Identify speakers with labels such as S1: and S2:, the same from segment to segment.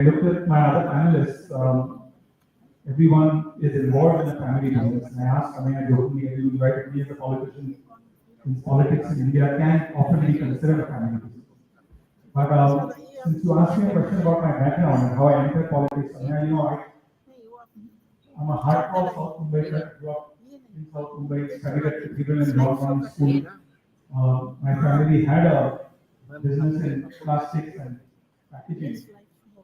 S1: I looked at my other panelists, everyone is involved in a family business. And I asked Amaya jokingly, have you invited me as a politician in politics in India can often be considered a family business. But since you asked me a question about my background and how I entered politics, Amaya, I'm a hardcore South Mumbai. I grew up in South Mumbai, studied at Cathedral and John Brown School. My family had a business in plastics and packaging,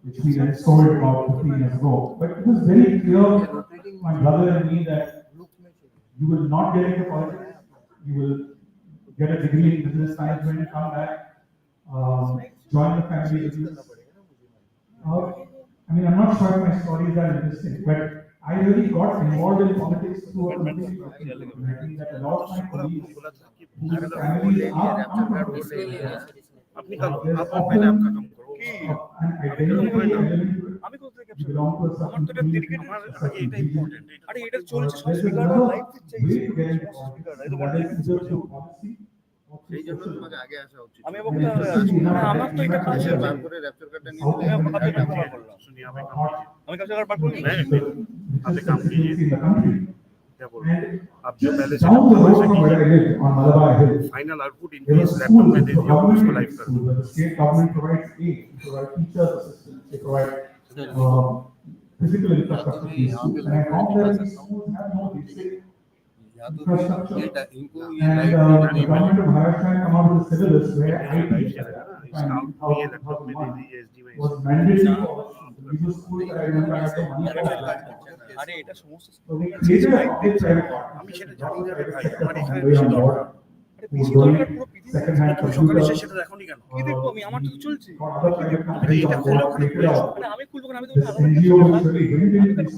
S1: which we then sold about 15 years ago. But it was very clear, my brother and me, that you will not get into politics. You will get a degree in business management, come back, join the family business. I'm not sure if my stories are interesting, but I really got involved in politics through a completely different route. I think that a lot of my colleagues whose families are uncontrolled, there's often an identity element to it. You belong to a certain community, a certain region. There's another way to get into politics, and that is either through policy or through social work.
S2: আমি
S1: আমার তো এটা কাজ বার করে rupture কার্ডটা নিয়ে দিলে আমি কাছে কার বার করি আপনি কাম कीजिए
S2: अब जो पहले से फाइनल आउटपुट इनके लैपटॉप में दे दिया उसको लाइव कर दो
S1: state government provides aid, provide teachers assistance, they provide physical infrastructure to schools, and I found that these schools have no basic infrastructure. And the government of Maharashtra had come out with a syllabus where IT was mandatory for these schools that I remember had the money for.
S2: আরে এটা সমস্ত
S1: So we created a private
S2: আমি সেটা জানি না রে ভাই আমার এখানে
S1: বেশি
S2: দরকার আরে বেশি দরকার পুরো পৃথিবী
S1: second hand
S2: সকালে এসে সেটা দেখাওনি কেন কি দেখবো আমি আমার তো চলছে এটা খুলে ওখানে মানে আমি খুলবো না আমি তো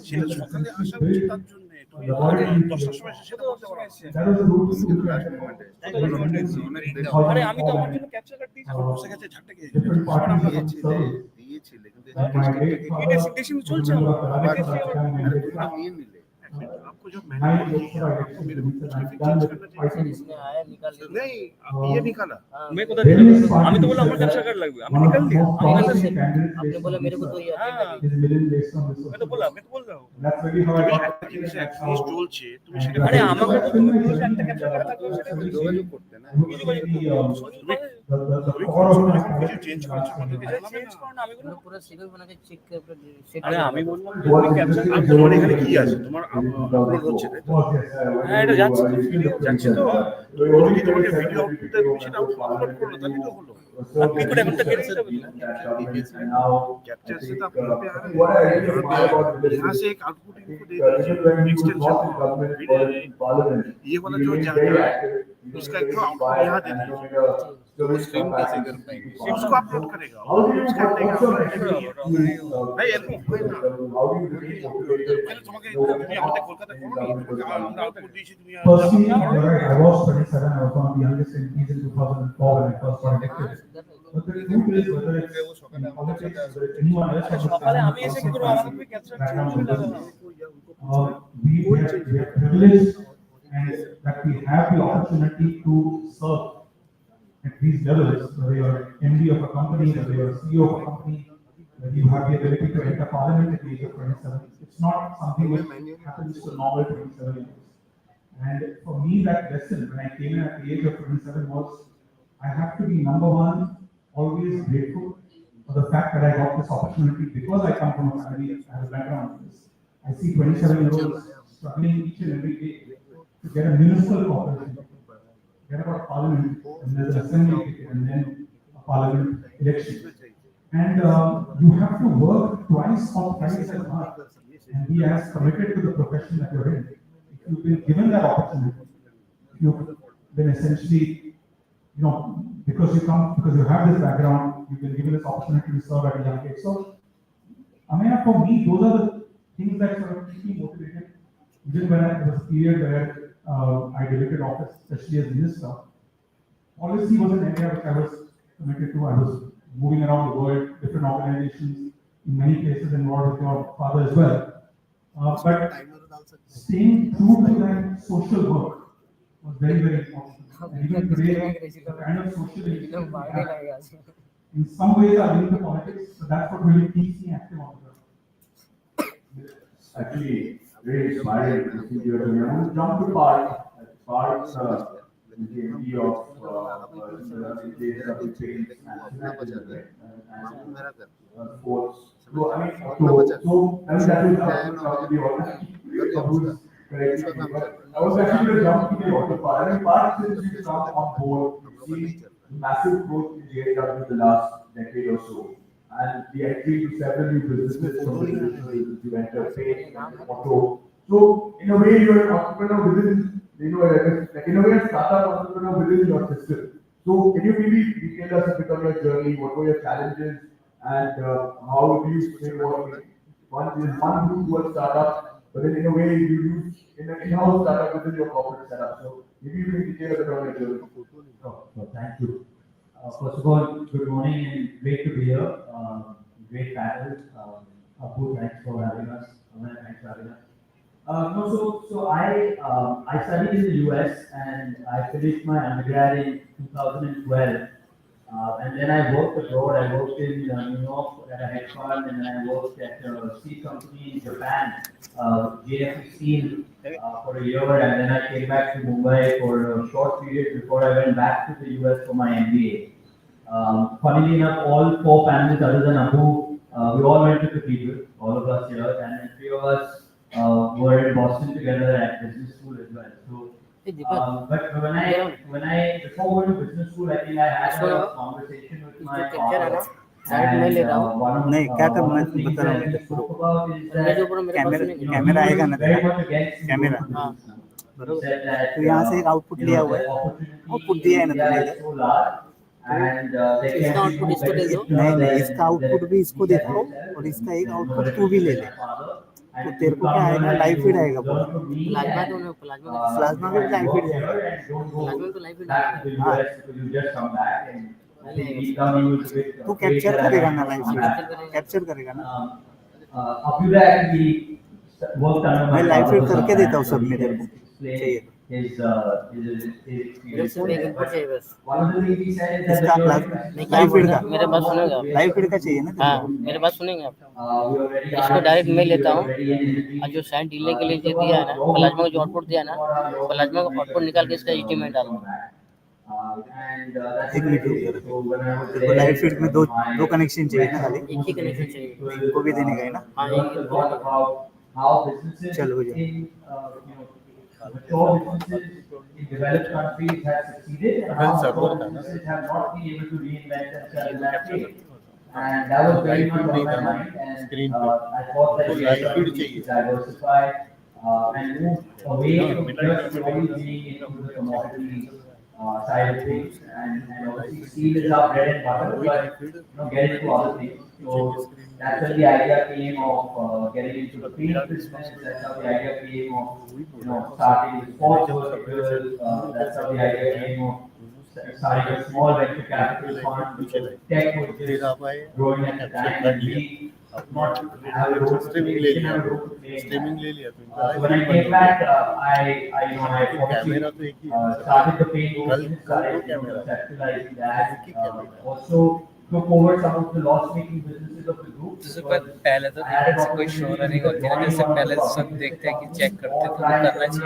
S2: সেটা সকালে আসা উচিত তার জন্য তুমি 10টার সময় এসে সেটা করতে পারো আরে আমি তো আমার জন্য ক্যাপচার কার্ড দিয়েছি বসে গেছে ঝাড়টা খেয়ে দিয়েছিলে কিন্তু ডেসিং চলছে আমার নিয়ে নিলে आपको जो मैंने मेरे को कुछ चेंज करना चाहिए नहीं ये निकाला मैं को আমি তো বললাম আমার ক্যাপচার কার্ড লাগবে আমি নিকাল দিই आपने बोला मेरे को तो ये मैं तो बोला জিনিস চলছে তুমি সেটা আরে আমাকে তো তুমি একটা ক্যাপচার কার্ড থাকবে সেটা যোগাযোগ করতে না কিছু চেঞ্জ করছো মানে চেঞ্জ করো না আমি বললাম পুরো সিরিয়াল বানাকে চেক করে সেট আরে আমি বললাম তুমি ক্যাপচার কার্ড তোমার এখানে কি আছে তোমার আপলোড হচ্ছে তাই তো হ্যাঁ এটা যাচ্ছে তো যদি তোমাকে ভিডিও আউটপুটটা তুমি সেটা আপলোড করো তাহলে তো হলো আপনি করে এখন তো কেটে যাবে कैप्चर से तो आप यहाँ पे आ रहे हैं यहाँ से एक आउटपुट इनको दे दीजिए एक्सटेंशन ये वाला जो जाएगा उसका एक आउटपुट यहाँ दे दीजिए तो वो स्ट्रीम कैसे कर पाएंगे उसको अपलोड करेगा उसका भाई এরকম হয় না তোমাকে তুমি আমাদের কলকাতা করো নি আমরা আউটপুট দিয়েছি তুমি
S1: Personally, I was 27. I was one of the youngest MPs in 2004 when I first got elected. But the truth is, whether it's in politics, whether it's anyone else on the planet, we are privileged and that we have the opportunity to serve at these levels, whether you're MD of a company, whether you're CEO of a company, whether you have the ability to enter parliament at the age of 27. It's not something which happens to normal 27-year-olds. And for me, that lesson when I came in at the age of 27 was, I have to be number one, always grateful for the fact that I got this opportunity because I come from a family that has a background in this. I see 27-year-olds struggling each and every day to get a municipal corporation, get about parliament, and there's an assembly and then a parliament election. And you have to work twice or thrice as hard and be as committed to the profession that you're in. If you've been given that opportunity, you've been essentially, because you have this background, you've been given this opportunity to serve at a young age. So, Amaya, for me, those are the things that sort of keep me motivated. Even when there was a period where I debated office, especially as minister, policy was an area which I was committed to. I was moving around the world, different organizations, in many places involved with your father as well. But staying true to that social work was very, very important. And even today, the kind of social in some ways are linked to politics, so that's what really keeps me active on the ground.
S3: Actually, very inspiring to see you doing. I want to jump to Parth. Parth is the MD of JSW Paints and sports. So, I mean, that will come to the audience. Correct. But I was actually going to jump to the auto part. I mean, Parth, since you've come on board, you've seen massive growth in JSW the last decade or so. And the entry to several new businesses, so many businesses you enter, paint, auto. So in a way, you're an entrepreneur within, like in a way, a startup entrepreneur within your system. So can you maybe detail us a bit on your journey? What were your challenges, and how do you say what one route towards startup, but then in a way you use in an in-house startup within your corporate setup. So maybe you can detail a bit on your journey.
S4: So thank you. First of all, good morning and great to be here. Great panel. Abu, thanks for having us. Aman, thanks for having us. I studied in the US and I finished my undergrad in 2012. And then I worked abroad. I worked in New York at a hedge fund, and then I worked at a steel company in Japan, JFE Steel, for a year, and then I came back to Mumbai for a short period before I went back to the US for my MBA. Funnily enough, all four panelists other than Abu, we all went to Cathedral, all of us here, and then three of us were in Boston together at business school as well. So, but when I before going to business school, I think I had a conversation with my father. And one of
S5: नहीं क्या करना है
S4: the things
S5: बता रहा
S4: that we
S5: हूँ
S4: spoke about is that
S5: camera आएगा ना
S4: very
S5: तेरा
S4: much against
S5: camera
S4: He said that,
S5: तो यहाँ से एक आउटपुट लिया हुआ है आउटपुट दिया है ना तुमने इधर
S4: so large and they
S5: इसका
S4: can
S5: आउटपुट इसको दे दो नहीं नहीं इसका आउटपुट भी इसको देखो और इसका एक आउटपुट तू भी ले ले तो तेरे को क्या आएगा लाइव फीड आएगा पूरा प्लाज्मा में लाइव फीड जाएगा तू कैप्चर करेगा ना लाइव फीड कैप्चर करेगा ना मैं लाइव फीड करके देता हूँ सब में तेरे को चाहिए इसका लाइव फीड का
S6: मेरे बात सुनेगा
S5: लाइव फीड का चाहिए ना
S6: हाँ मेरे बात सुनेंगे आप इसको डायरेक्ट मैं लेता हूँ और जो साइन डिले के लिए जो दिया है ना प्लाज्मा का जो आउटपुट दिया ना प्लाज्मा का आउटपुट निकाल के इसका एचडी में डालूँ
S5: एक मिनट देखो लाइव फीड में दो कनेक्शन चाहिए ना खाली
S6: एक ही कनेक्शन चाहिए
S5: इनको भी देने का है ना
S6: हाँ
S5: चलो हो जाए
S4: mature businesses in developed countries have succeeded and how mature businesses have not been able to reinvent themselves in that way. And that was very much on my mind, and I thought that we had to diversify and move away from just only being into the commodity side of things. And obviously steel is our bread and butter, but get into other things. So that's where the idea came of getting into the paint business. That's how the idea came of starting with sports verticals. That's how the idea came of starting a small venture capital fund, which was tech was just growing at the time, and we not have a role to play. We didn't have a role to play. So when I came back, I obviously started the paint business, started conceptualizing that. Also took over some of the loss-making businesses of the group.
S7: जैसे पहले तो से कोई शोर नहीं होती है जैसे पहले सब देखते हैं कि चेक करते तो करना चाहिए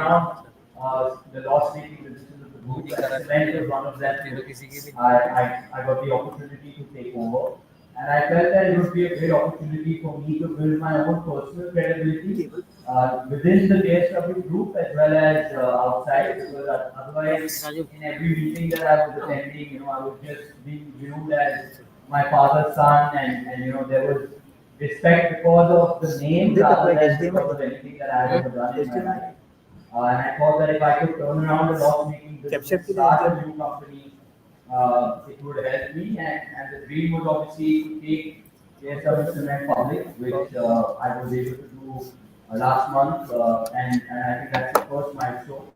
S4: The loss-making businesses of the group. Cement was one of them. I got the opportunity to take over, and I felt that it would be a great opportunity for me to build my own personal credibility within the JSW group as well as outside, because otherwise in every meeting that I was attending, I was just being viewed as my father's son, and there was respect because of the name rather than because of anything that I had ever done in my life. And I thought that if I could turn around a loss-making business, start a new company, it would help me. And the dream was obviously to take JSW Cement public, which I was able to do last month, and I think that's the first milestone.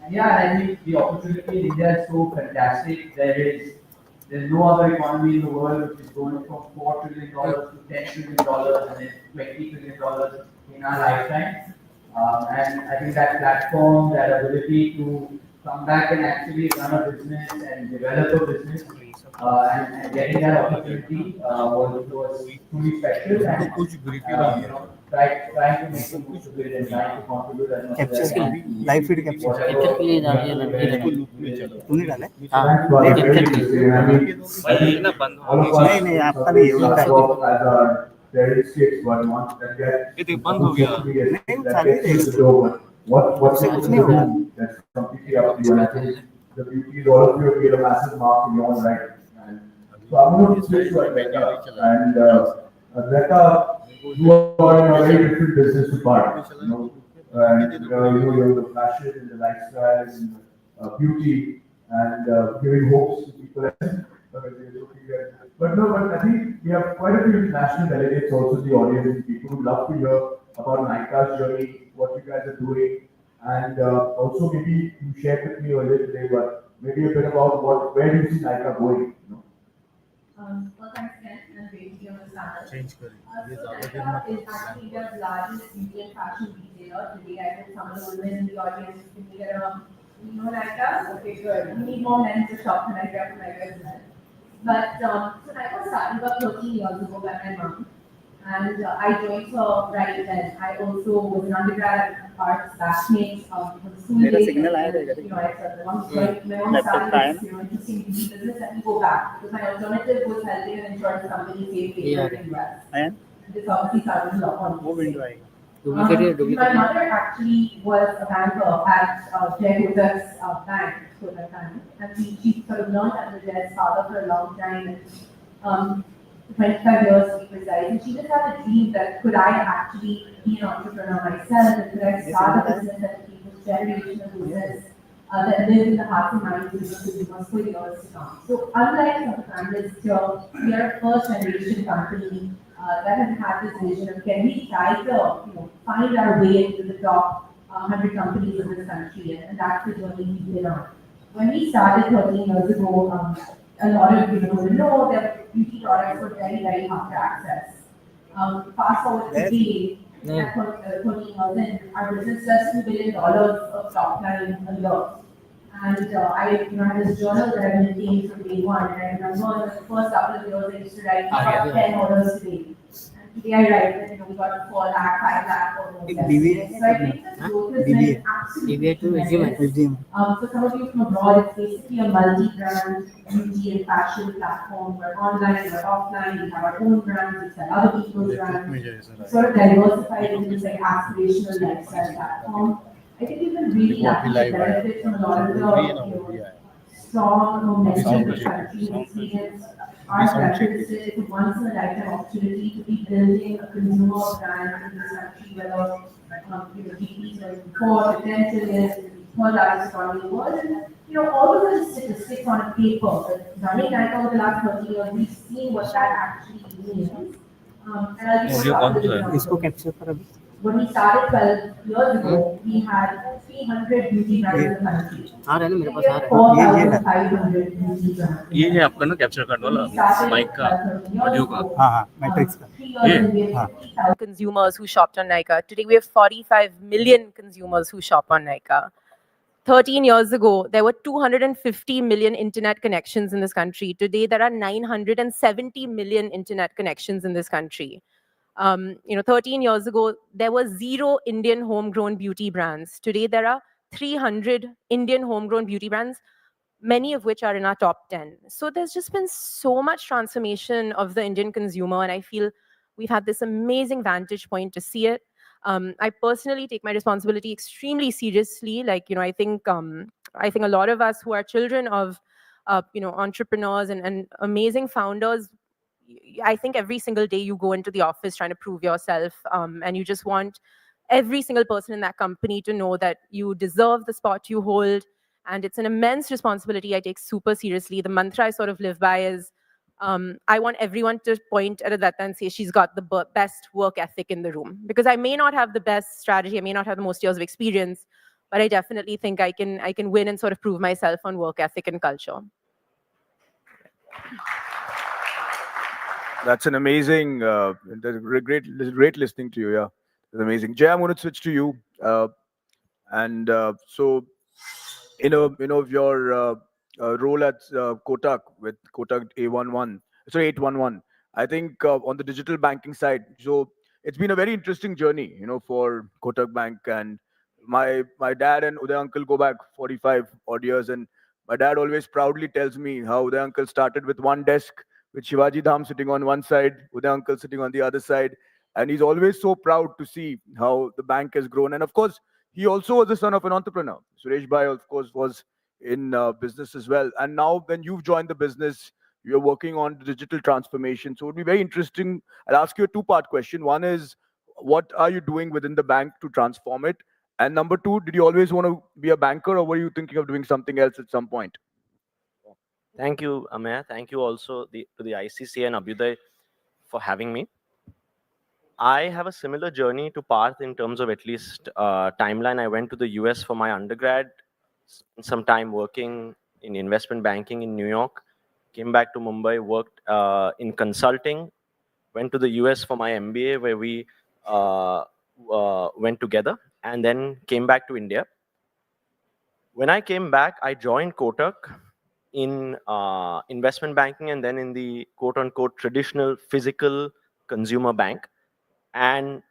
S4: And yeah, I think the opportunity in India is so fantastic. There's no other economy in the world which is going from $4 trillion to $10 trillion and then $20 trillion in our lifetime. And I think that platform, that ability to come back and actually run a business and develop a business, and getting that opportunity was truly special. And trying to make the most of it and trying to contribute as much
S5: capture
S4: as I
S5: के
S4: can.
S5: लिए live feed capture
S6: capture के लिए डाल दिया
S5: तूने डाला है?
S6: हाँ
S3: Thanks, Bobby.
S6: कैप्चर
S3: Very
S6: के लिए
S3: interesting. I mean, I think all of us.
S5: नहीं, आपका भी है,
S3: sort
S5: उनका
S3: of as our characteristics, but want that get.
S2: बंद हो गया।
S5: नहीं,
S3: That
S5: चालू
S3: gets
S5: है।
S3: to the door, but what's
S5: उससे
S3: it
S5: कुछ
S3: to
S5: नहीं
S3: do?
S5: होगा।
S3: That's completely up to you. And I think the beauty is all of you have made a massive mark in your own right. And so I'm going to switch to Adwaita. And Adwaita, you are in a very different business to Bart. And you have the fashion and the lifestyle and beauty and giving hopes to people. But no, but I think we have quite a few international delegates also in the audience. People would love to hear about Nykaa's journey, what you guys are doing, and also maybe you shared with me earlier today, but maybe a bit about where do you see Nykaa going?
S8: Well, thanks again, and great to be on this panel. So Nykaa is actually India's largest beauty and fashion retailer. Today, I think some of the women in the audience can get around. You know Nykaa? Okay, good. We need more men to shop for Nykaa as well. But so Nykaa started about 13 years ago by my mom, and I joined her right then. I also was an undergrad at arts batchmate from school
S5: मेरा
S8: days.
S5: signal आया था इधर।
S8: I started my mom
S5: Laptop का आया
S8: started this interesting beauty business. Let me go back because my alternative was helping an insurance company save paper
S6: Yeah.
S8: in US.
S5: आया?
S8: This obviously started a lot on
S5: वो window आएगा।
S6: Duplicate है
S8: my
S6: duplicate
S8: mother actually was a banker at Jai Kotak's bank for that time, and she sort of learned under Jai's father for a long time, and 25 years to be precise. And she just had a dream that could I actually be an entrepreneur myself, and could I start a business that would be this generational business that lived in the hearts and minds of the consumers for years to come. So unlike some families here, we are a first generation company that has had this vision of can we try to find our way into the top 100 companies in this country, and that's the journey we've been on. When we started 13 years ago, a lot of people would know that beauty products were very, very hard to access. Fast forward to today, at 13 years in, our business does $2 billion of top line a year. And I had this journal that I maintained from day one, and I remember the first couple of years I used to write about 10 orders a day. And today I write that we got 4 lakh, 5 lakh orders.
S5: एक BBA
S8: So I think this growth has been absolutely
S6: BBA to
S8: tremendous.
S5: FGM
S8: So some of you from abroad, it's basically a multi-brand beauty and fashion platform. We're online, we're offline, we have our own brands, we sell other people's brands. Sort of diversified into this like aspirational lifestyle platform. I think we've been really lucky to benefit from a lot of the strong momentum the country has experienced. Our preference is it's a once in a lifetime opportunity to be building a consumer brand in this country, whether GDPs are before, potential is third largest economy in the world. And all of those statistics on paper, but running Nykaa over the last 30 years, we've seen what that actually means. And I'll give you a couple of examples.
S5: इसको capture कर अभी।
S8: When we started 12 years ago, we had 300 beauty brands in the country.
S6: आ रहा है ना मेरे पास आ रहा है
S8: 4,500 beauty brands.
S2: ये है आपका ना कैप्चर करने वाला माइक का ऑडियो का
S5: हाँ हाँ मैट्रिक्स का।
S9: Consumers who shopped on Nykaa. Today we have 45 million consumers who shop on Nykaa. 13 years ago, there were 250 million internet connections in this country. Today, there are 970 million internet connections in this country. 13 years ago, there were 0 Indian homegrown beauty brands. Today, there are 300 Indian homegrown beauty brands, many of which are in our top 10. So there's just been so much transformation of the Indian consumer, and I feel we've had this amazing vantage point to see it. I personally take my responsibility extremely seriously. I think a lot of us who are children of, entrepreneurs and amazing founders, I think every single day you go into the office trying to prove yourself, and you just want every single person in that company to know that you deserve the spot you hold. And it's an immense responsibility I take super seriously. The mantra I sort of live by is, I want everyone to point at Adwaita and say she's got the best work ethic in the room. Because I may not have the best strategy, I may not have the most years of experience, but I definitely think I can win and sort of prove myself on work ethic and culture.
S10: That's an amazing, great listening to you. Yeah, it's amazing. Jay, I'm going to switch to you. So your role at Kotak with Kotak A11, sorry 811. I think on the digital banking side, so it's been a very interesting journey, for Kotak Bank. And my dad and Uday uncle go back 45 odd years, and my dad always proudly tells me how Uday uncle started with one desk with Shivaji Dham sitting on one side, Uday uncle sitting on the other side, and he's always so proud to see how the bank has grown. And of course, he also was the son of an entrepreneur. Suresh Bhai, of course, was in business as well. And now, when you've joined the business, you're working on digital transformation. So it would be very interesting. I'll ask you a two-part question. One is, what are you doing within the bank to transform it? And number two, did you always want to be a banker, or were you thinking of doing something else at some point?
S11: Thank you, Amaya. Thank you also to the ICC and Abhyuday for having me. I have a similar journey to Parth in terms of at least timeline. I went to the US for my undergrad, spent some time working in investment banking in New York, came back to Mumbai, worked in consulting, went to the US for my MBA where we went together, and then came back to India. When I came back, I joined Kotak in investment banking and then in the quote-unquote traditional physical consumer bank. And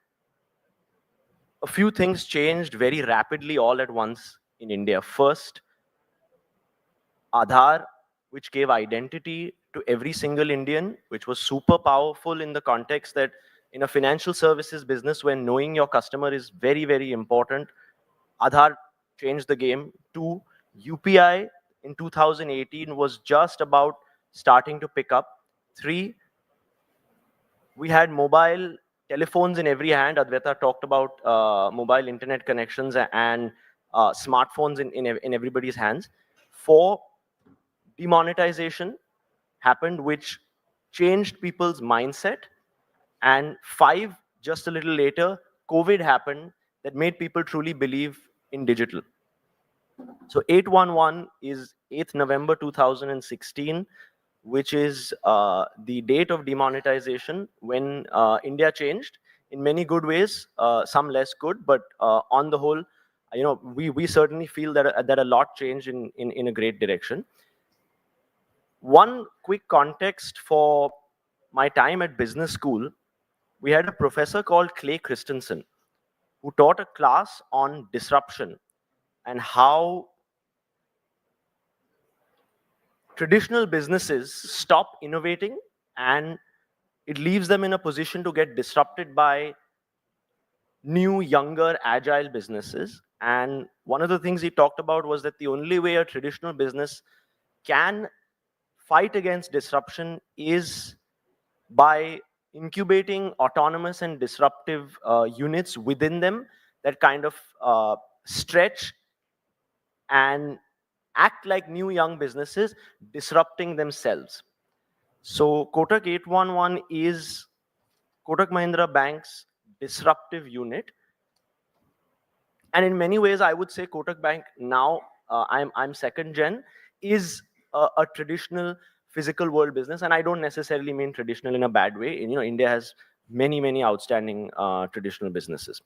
S11: a few things changed very rapidly all at once in India. First, Aadhaar, which gave identity to every single Indian, which was super powerful in the context that in a financial services business, when knowing your customer is very, very important, Aadhaar changed the game. Two, UPI in 2018 was just about starting to pick up. Three, we had mobile telephones in every hand. Advaita talked about mobile internet connections and smartphones in everybody's hands. Four, demonetization happened, which changed people's mindset. And five, just a little later, COVID happened that made people truly believe in digital. So 811 is 8th November 2016, which is the date of demonetization when India changed in many good ways, some less good, but on the whole, we certainly feel that a lot changed in a great direction. One quick context for my time at business school, we had a professor called Clay Christensen who taught a class on disruption and how traditional businesses stop innovating and it leaves them in a position to get disrupted by new, younger, agile businesses. And one of the things he talked about was that the only way a traditional business can fight against disruption is by incubating autonomous and disruptive units within them that kind of stretch and act like new young businesses, disrupting themselves. So Kotak 811 is Kotak Mahindra Bank's disruptive unit. And in many ways, I would say Kotak Bank now, I'm second gen, is a traditional physical world business. And I don't necessarily mean traditional in a bad way. India has many, many outstanding traditional businesses.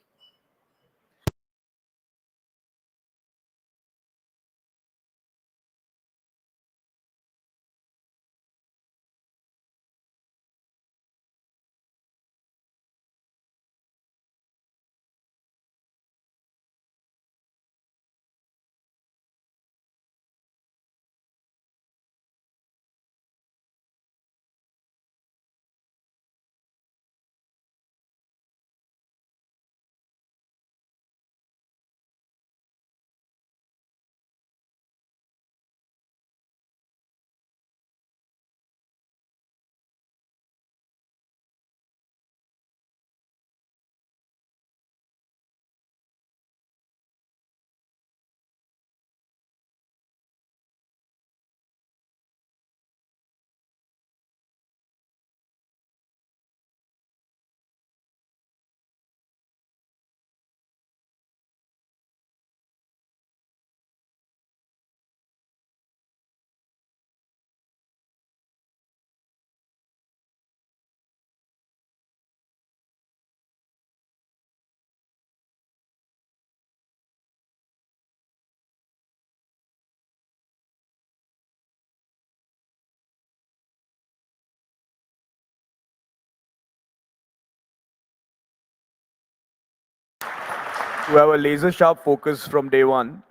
S10: to have a laser sharp focus from day one.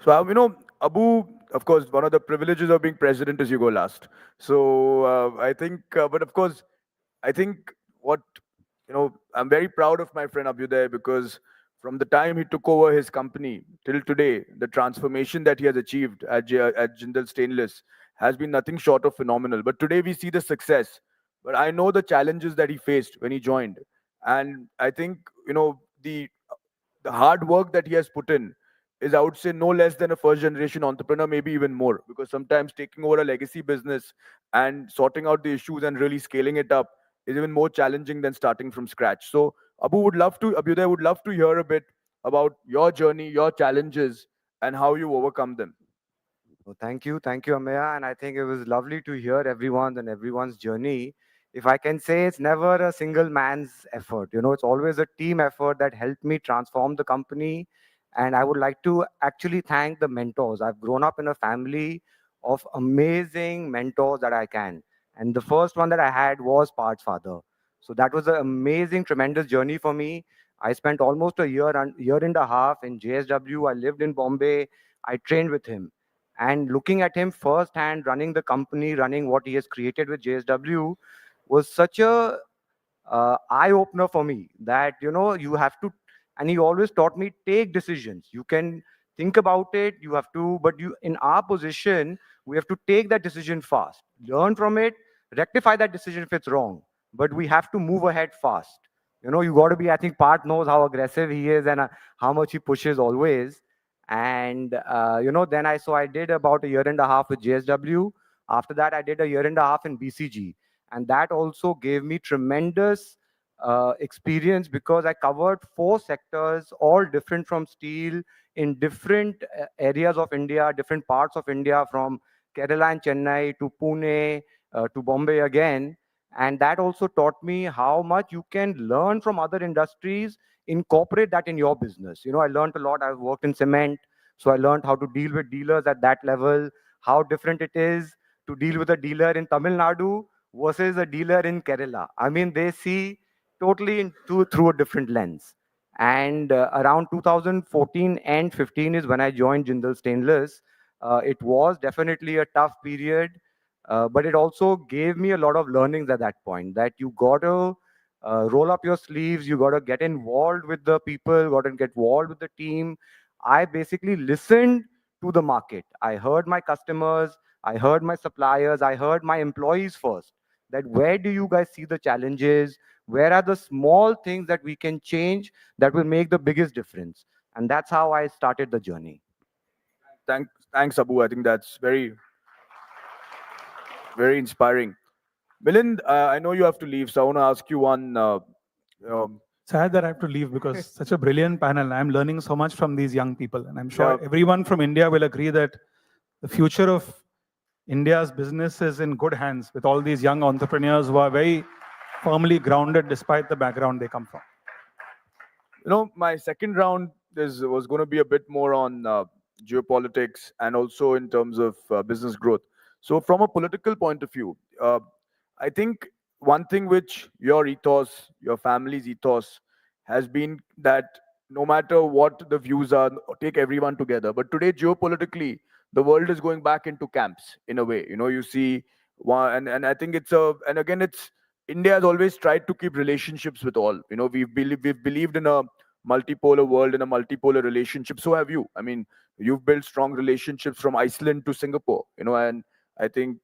S10: So, Abu, of course, one of the privileges of being president is you go last. So, I think, but of course, I think what, I'm very proud of my friend Abhyuday because from the time he took over his company till today, the transformation that he has achieved at Jindal Stainless has been nothing short of phenomenal. But today we see the success. But I know the challenges that he faced when he joined. And I think, the hard work that he has put in is, I would say, no less than a first generation entrepreneur, maybe even more, because sometimes taking over a legacy business and sorting out the issues and really scaling it up is even more challenging than starting from scratch. So, Abhyuday would love to hear a bit about your journey, your challenges, and how you overcome them.
S12: Well, thank you, Ameya. And I think it was lovely to hear everyone's journey. If I can say, it's never a single man's effort. It's always a team effort that helped me transform the company. And I would like to actually thank the mentors. I've grown up in a family of amazing mentors that I can. And the first one that I had was Parth's father. So that was an amazing, tremendous journey for me. I spent almost a year and a half in JSW. I lived in Bombay. I trained with him. And looking at him firsthand, running the company, running what he has created with JSW, was such a eye opener for me that you have to. And he always taught me, take decisions. You can think about it, you have to, but you, in our position, we have to take that decision fast, learn from it, rectify that decision if it's wrong, but we have to move ahead fast. You got to be. I think Parth knows how aggressive he is and how much he pushes always. And then I did about a year and a half with JSW. After that, I did a year and a half in BCG, and that also gave me tremendous experience because I covered 4 sectors, all different from steel, in different areas of India, different parts of India, from Kerala and Chennai to Pune to Bombay again. And that also taught me how much you can learn from other industries, incorporate that in your business. I learned a lot. I've worked in cement, so I learned how to deal with dealers at that level, how different it is to deal with a dealer in Tamil Nadu versus a dealer in Kerala. I mean, they see totally through a different lens. And around 2014 and 15 is when I joined Jindal Stainless. It was definitely a tough period, but it also gave me a lot of learnings at that point, that you got to roll up your sleeves, you got to get involved with the people, got to get involved with the team. I basically listened to the market. I heard my customers, I heard my suppliers, I heard my employees first, that where do you guys see the challenges? Where are the small things that we can change that will make the biggest difference? And that's how I started the journey.
S10: Thanks, Abu. I think that's very, very inspiring. Milind, I know you have to leave, so I want to ask you one.
S1: Sad that I have to leave because such a brilliant panel. I'm learning so much from these young people, and I'm sure everyone from India will agree that the future of India's business is in good hands with all these young entrepreneurs who are very firmly grounded despite the background they come from.
S10: My second round was going to be a bit more on geopolitics and also in terms of business growth. So from a political point of view, I think one thing which your ethos, your family's ethos, has been that no matter what the views are, take everyone together. But today, geopolitically, the world is going back into camps in a way. You see one, and I think and again, India has always tried to keep relationships with all. We've believed in a multipolar world, in a multipolar relationship. So have you. I mean, you've built strong relationships from Iceland to Singapore. And I think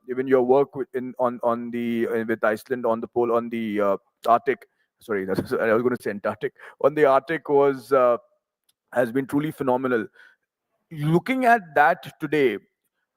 S10: even your work with Iceland on the Arctic. Sorry, I was going to say Antarctic. On the Arctic has been truly phenomenal. Looking at that today,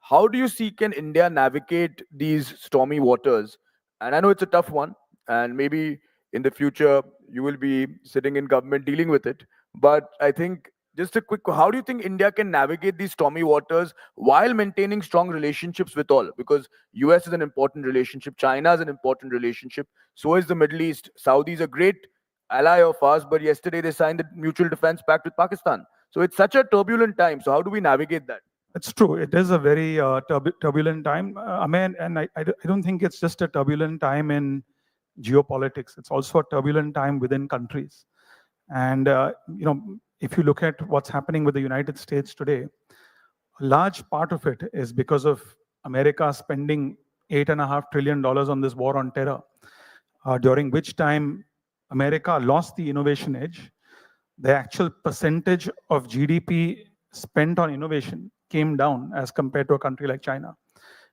S10: how do you see can India navigate these stormy waters? And I know it's a tough one, and maybe in the future you will be sitting in government dealing with it. But I think just a quick, how do you think India can navigate these stormy waters while maintaining strong relationships with all? Because US is an important relationship, China is an important relationship, so is the Middle East. Saudi is a great ally of ours, but yesterday they signed the mutual defense pact with Pakistan. So it's such a turbulent time. So how do we navigate that?
S1: It's true. It is a very turbulent time. And I don't think it's just a turbulent time in geopolitics. It's also a turbulent time within countries. And, if you look at what's happening with the United States today, a large part of it is because of America spending $8.5 trillion on this war on terror, during which time America lost the innovation edge. The actual percentage of GDP spent on innovation came down as compared to a country like China,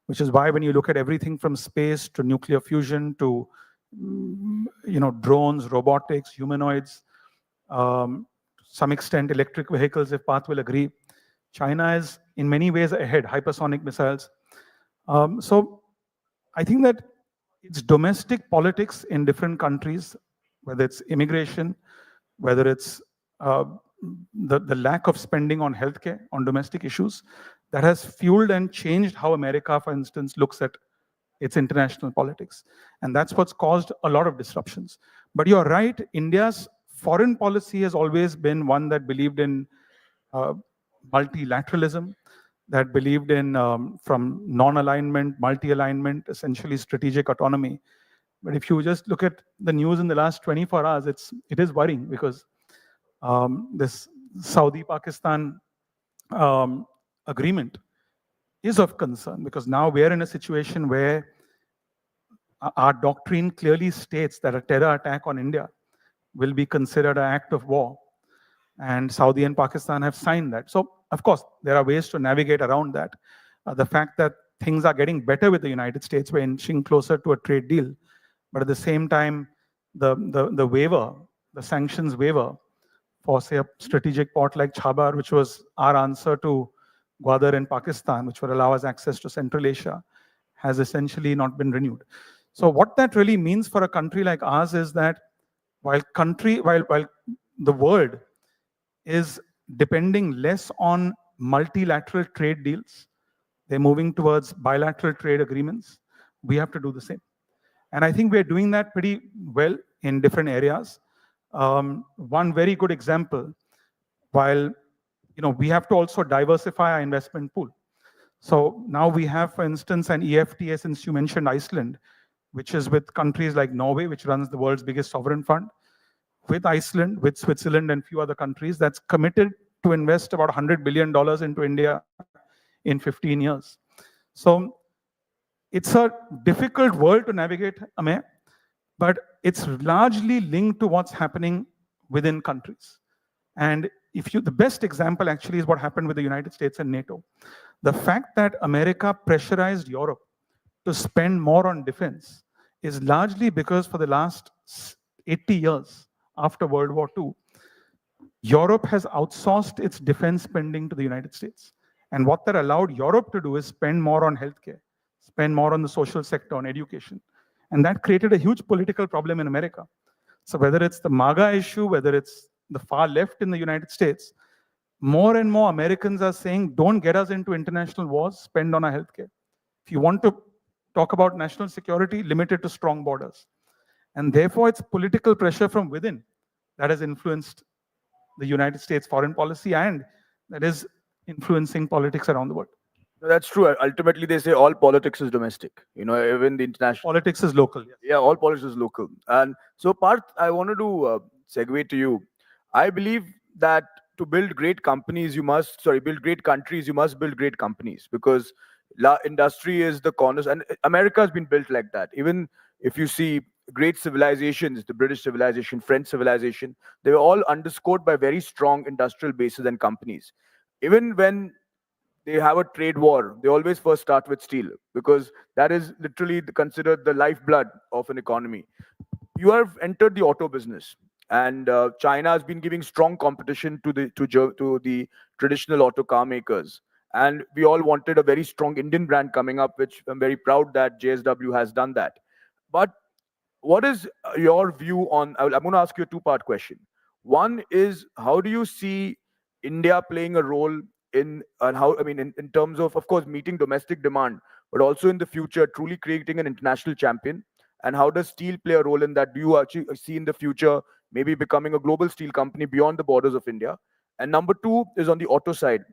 S1: which is why when you look at everything from space to nuclear fusion to drones, robotics, humanoids, to some extent electric vehicles, if Path will agree, China is in many ways ahead, hypersonic missiles. So I think that it's domestic politics in different countries, whether it's immigration, whether it's the lack of spending on healthcare, on domestic issues, that has fueled and changed how America, for instance, looks at its international politics. And that's what's caused a lot of disruptions. But you're right, India's foreign policy has always been one that believed in multilateralism, that believed in from non-alignment, multi-alignment, essentially strategic autonomy. But if you just look at the news in the last 24 hours, it is worrying because this Saudi-Pakistan agreement is of concern, because now we are in a situation where our doctrine clearly states that a terror attack on India will be considered an act of war. And Saudi and Pakistan have signed that. So, of course, there are ways to navigate around that. The fact that things are getting better with the United States, we're inching closer to a trade deal. But at the same time, the waiver, the sanctions waiver for, say, a strategic port like Chabar, which was our answer to Gwadar in Pakistan, which would allow us access to Central Asia, has essentially not been renewed. So what that really means for a country like ours is that while the world is depending less on multilateral trade deals, they're moving towards bilateral trade agreements, we have to do the same. And I think we're doing that pretty well in different areas. One very good example, while we have to also diversify our investment pool. So now we have, for instance, an EFTA, since you mentioned Iceland, which is with countries like Norway, which runs the world's biggest sovereign fund, with Iceland, with Switzerland and few other countries, that's committed to invest about $100 billion into India in 15 years. So it's a difficult world to navigate, Amey, but it's largely linked to what's happening within countries. And the best example actually is what happened with the United States and NATO. The fact that America pressurized Europe to spend more on defense is largely because for the last 80 years after World War II, Europe has outsourced its defense spending to the United States. And what that allowed Europe to do is spend more on healthcare, spend more on the social sector, on education. And that created a huge political problem in America. So whether it's the MAGA issue, whether it's the far left in the United States, more and more Americans are saying, don't get us into international wars, spend on our healthcare. If you want to talk about national security, limit it to strong borders. And therefore, it's political pressure from within that has influenced the United States foreign policy, and that is influencing politics around the world.
S10: No, that's true. Ultimately, they say all politics is domestic. Even the international
S1: politics is local. Yes.
S10: Yeah, all politics is local. And so, Parth, I wanted to segue to you. I believe that to build great companies, build great countries, you must build great companies, because industry is the corners, and America has been built like that. Even if you see great civilizations, the British civilization, French civilization, they were all underscored by very strong industrial bases and companies. Even when they have a trade war, they always first start with steel, because that is literally considered the lifeblood of an economy. You have entered the auto business, and China has been giving strong competition to the traditional auto car makers. And we all wanted a very strong Indian brand coming up, which I'm very proud that JSW has done that. But what is your view on, I'm going to ask you a two-part question. One is, how do you see India playing a role in terms of course, meeting domestic demand, but also in the future, truly creating an international champion? And how does steel play a role in that? Do you actually see in the future maybe becoming a global steel company beyond the borders of India? And number two is on the auto side.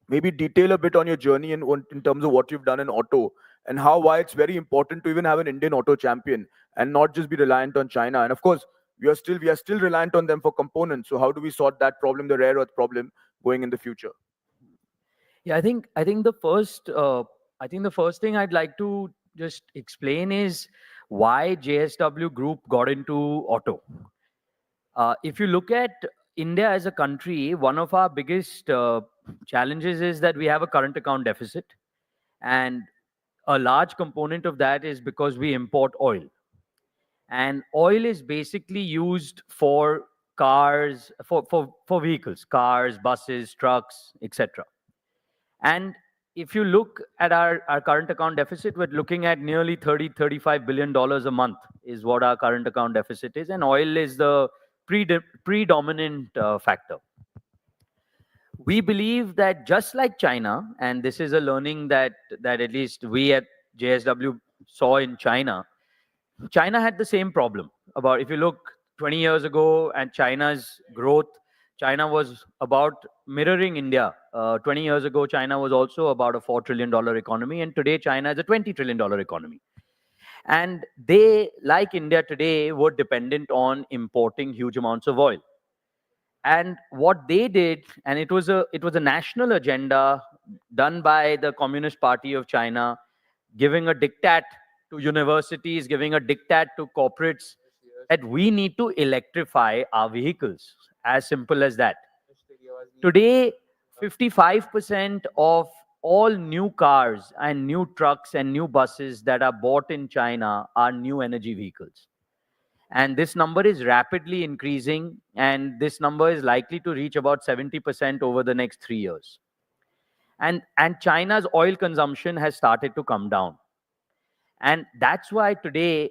S10: Maybe detail a bit on your journey in terms of what you've done in auto, and why it's very important to even have an Indian auto champion and not just be reliant on China. And of course, we are still reliant on them for components. So how do we sort that problem, the rare earth problem, going in the future?
S13: Yeah, I think the first thing I'd like to just explain is why JSW Group got into auto. If you look at India as a country, one of our biggest challenges is that we have a current account deficit, and a large component of that is because we import oil. And oil is basically used for cars, for vehicles, cars, buses, trucks, etc. And if you look at our current account deficit, we're looking at nearly $35 billion a month is what our current account deficit is. And oil is the predominant factor. We believe that just like China, and this is a learning that at least we at JSW saw in China, China had the same problem. About, if you look 20 years ago and China's growth, China was about mirroring India. 20 years ago, China was also about a $4 trillion economy, and today China is a $20 trillion economy. And they, like India today, were dependent on importing huge amounts of oil. And what they did, and it was a national agenda done by the Communist Party of China, giving a diktat to universities, giving a diktat to corporates, that we need to electrify our vehicles. As simple as that. Today, 55% of all new cars and new trucks and new buses that are bought in China are new energy vehicles. And this number is rapidly increasing, and this number is likely to reach about 70% over the next 3 years. And China's oil consumption has started to come down. And that's why today,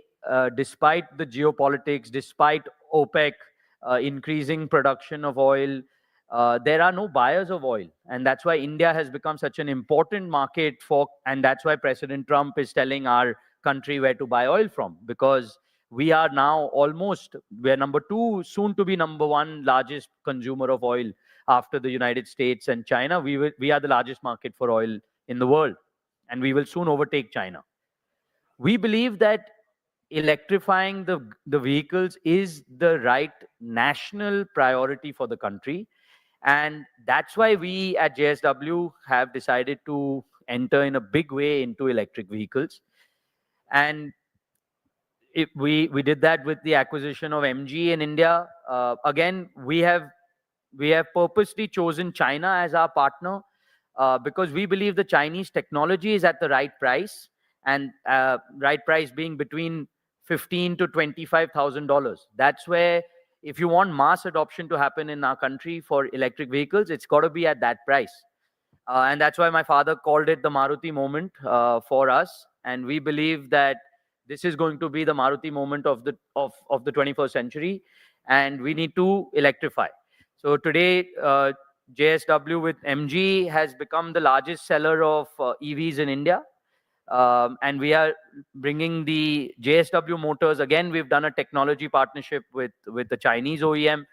S13: despite the geopolitics, despite OPEC increasing production of oil, there are no buyers of oil. And that's why India has become such an important market and that's why President Trump is telling our country where to buy oil from, because we are now we're number 2, soon to be number 1 largest consumer of oil after the United States and China. We are the largest market for oil in the world, and we will soon overtake China. We believe that electrifying the vehicles is the right national priority for the country. And that's why we at JSW have decided to enter in a big way into electric vehicles. And we did that with the acquisition of MG in India. Again, we have purposely chosen China as our partner because we believe the Chinese technology is at the right price, and right price being between $15,000 to $25,000. That's where, if you want mass adoption to happen in our country for electric vehicles, it's got to be at that price. And that's why my father called it the Maruti moment for us. And we believe that this is going to be the Maruti moment of the 21st century, and we need to electrify. So today, JSW with MG has become the largest seller of EVs in India. And we are bringing the JSW Motors. Again, we've done a technology partnership with the Chinese OEM,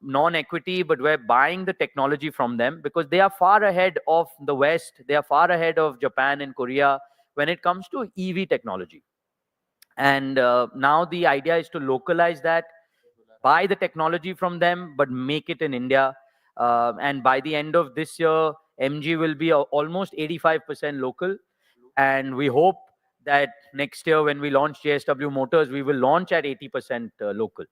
S13: non-equity, but we're buying the technology from them because they are far ahead of the West. They are far ahead of Japan and Korea when it comes to EV technology. And now the idea is to localize that, buy the technology from them, but make it in India. And by the end of this year, MG will be almost 85% local. And we hope that next year when we launch JSW Motors, we will launch at 80% local.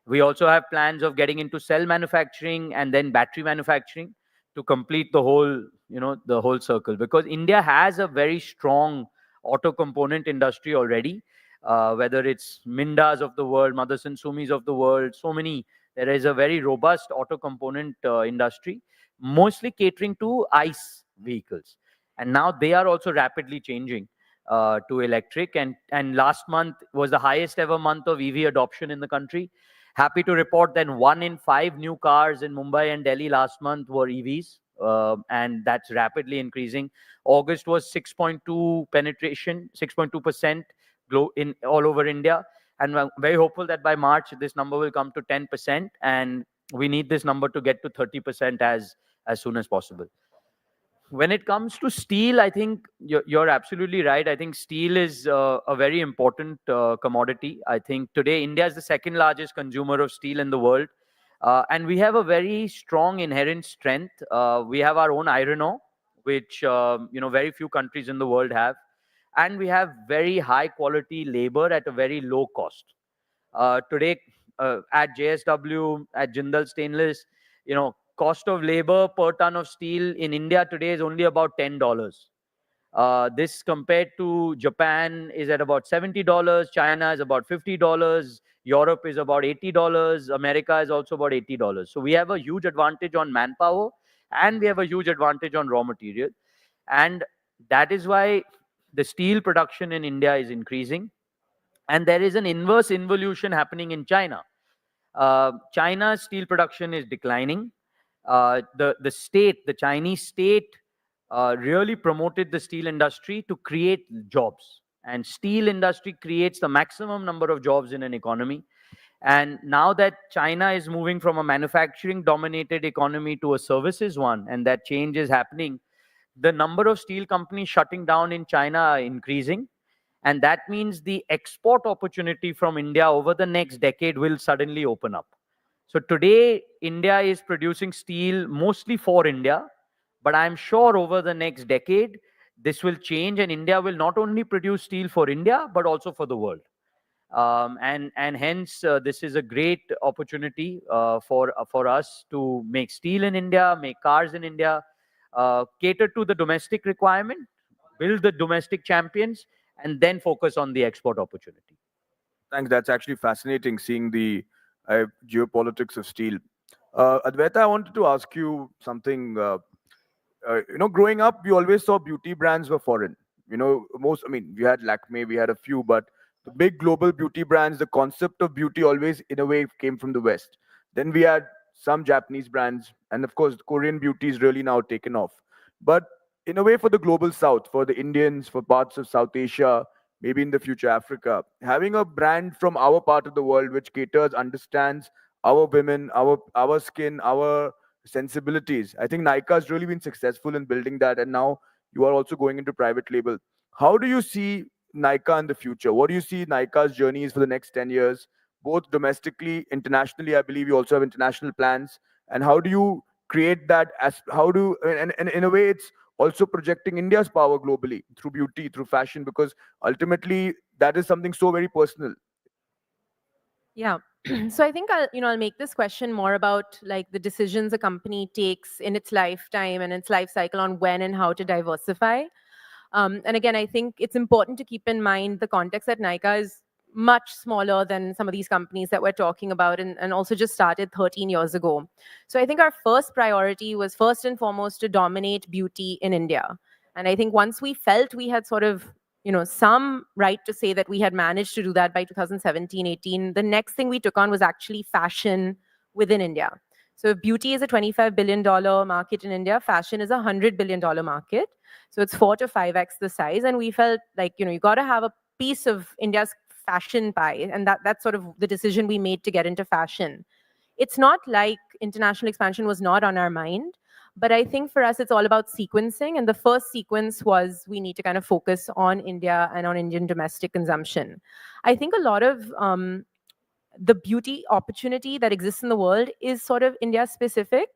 S13: We also have plans of getting into cell manufacturing and then battery manufacturing to complete the whole circle. Because India has a very strong auto component industry already, whether it's Mindas of the world, Motherson Sumis of the world, so many. There is a very robust auto component industry, mostly catering to ICE vehicles. And now they are also rapidly changing to electric. And last month was the highest ever month of EV adoption in the country. Happy to report that 1 in 5 new cars in Mumbai and Delhi last month were EVs. And that's rapidly increasing. August was 6.2 penetration, 6.2% in all over India. And I'm very hopeful that by March, this number will come to 10%. And we need this number to get to 30% as soon as possible. when it comes to steel, I think you're absolutely right. I think steel is a very important commodity. I think today India is the second largest consumer of steel in the world. And we have a very strong inherent strength. We have our own iron ore, which very few countries in the world have. And we have very high quality labor at a very low cost. Today, at JSW, at Jindal Stainless, cost of labor per ton of steel in India today is only about $10. This compared to Japan is at about $70, China is about $50, Europe is about $80, America is also about $80. So we have a huge advantage on manpower and we have a huge advantage on raw material. And that is why the steel production in India is increasing. And there is an inverse involution happening in China. China's steel production is declining. The Chinese state really promoted the steel industry to create jobs. And steel industry creates the maximum number of jobs in an economy. And now that China is moving from a manufacturing dominated economy to a services one, and that change is happening, the number of steel companies shutting down in China are increasing. And that means the export opportunity from India over the next decade will suddenly open up. So today, India is producing steel mostly for India, but I'm sure over the next decade, this will change and India will not only produce steel for India, but also for the world. And hence, this is a great opportunity for us to make steel in India, make cars in India, cater to the domestic requirement, build the domestic champions, and then focus on the export opportunity.
S10: Thanks. That's actually fascinating seeing the geopolitics of steel. Advaita, I wanted to ask you something. Growing up, we always saw beauty brands were foreign. We had Lakme, we had a few, but the big global beauty brands, the concept of beauty always, in a way, came from the West. Then we had some Japanese brands, and of course, Korean beauty is really now taken off. But in a way, for the global South, for the Indians, for parts of South Asia, maybe in the future Africa, having a brand from our part of the world which caters, understands our women, our skin, our sensibilities. I think Nykaa has really been successful in building that, and now you are also going into private label. How do you see Nykaa in the future? What do you see Nykaa's journeys for the next 10 years, both domestically, internationally? I believe you also have international plans. And how do you create that? And in a way, it's also projecting India's power globally through beauty, through fashion, because ultimately that is something so very personal.
S9: Yeah. So I think I'll make this question more about like the decisions a company takes in its lifetime and its life cycle on when and how to diversify. And again, I think it's important to keep in mind the context that Nykaa is much smaller than some of these companies that we're talking about and also just started 13 years ago. So I think our first priority was first and foremost to dominate beauty in India. And I think once we felt we had sort of some right to say that we had managed to do that by 2017-18, the next thing we took on was actually fashion within India. So if beauty is a $25 billion market in India, fashion is a $100 billion market. So it's 4 to 5x the size. And we felt like, you got to have a piece of India's fashion pie. And that's sort of the decision we made to get into fashion. It's not like international expansion was not on our mind. But I think for us, it's all about sequencing. And the first sequence was we need to kind of focus on India and on Indian domestic consumption. I think a lot of the beauty opportunity that exists in the world is sort of India specific.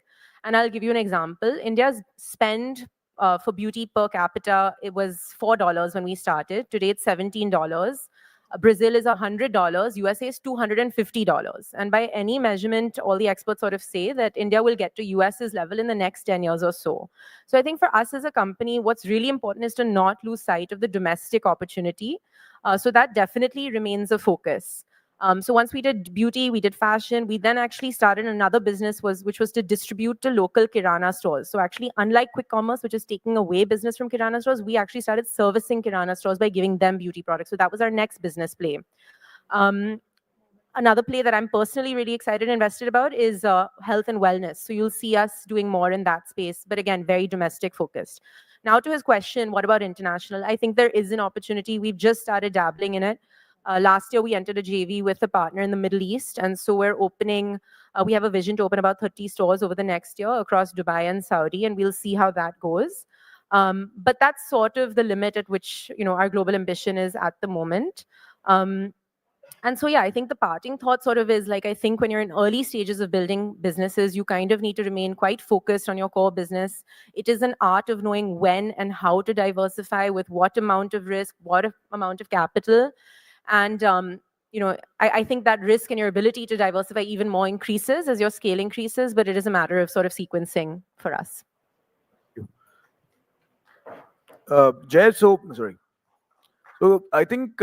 S9: And I'll give you an example. India's spend for beauty per capita, it was $4 when we started. Today, it's $17. Brazil is $100, USA is $250. And by any measurement, all the experts sort of say that India will get to US's level in the next 10 years or so. So I think for us as a company, what's really important is to not lose sight of the domestic opportunity. So that definitely remains a focus. So once we did beauty, we did fashion, we then actually started another business which was to distribute to local Kirana stores. So actually, unlike quick commerce, which is taking away business from Kirana stores, we actually started servicing Kirana stores by giving them beauty products. So that was our next business play. Another play that I'm personally really excited and invested about is health and wellness. So you'll see us doing more in that space, but again, very domestic focused. Now to his question, what about international? I think there is an opportunity. We've just started dabbling in it. Last year, we entered a JV with a partner in the Middle East. And so we're opening, we have a vision to open about 30 stores over the next year across Dubai and Saudi, and we'll see how that goes. But that's sort of the limit at which, our global ambition is at the moment. And so, yeah, I think the parting thought sort of is like, I think when you're in early stages of building businesses, you kind of need to remain quite focused on your core business. It is an art of knowing when and how to diversify, with what amount of risk, amount of capital. And, I think that risk and your ability to diversify even more increases as your scale increases, but it is a matter of sort of sequencing for us.
S10: Jay, so I think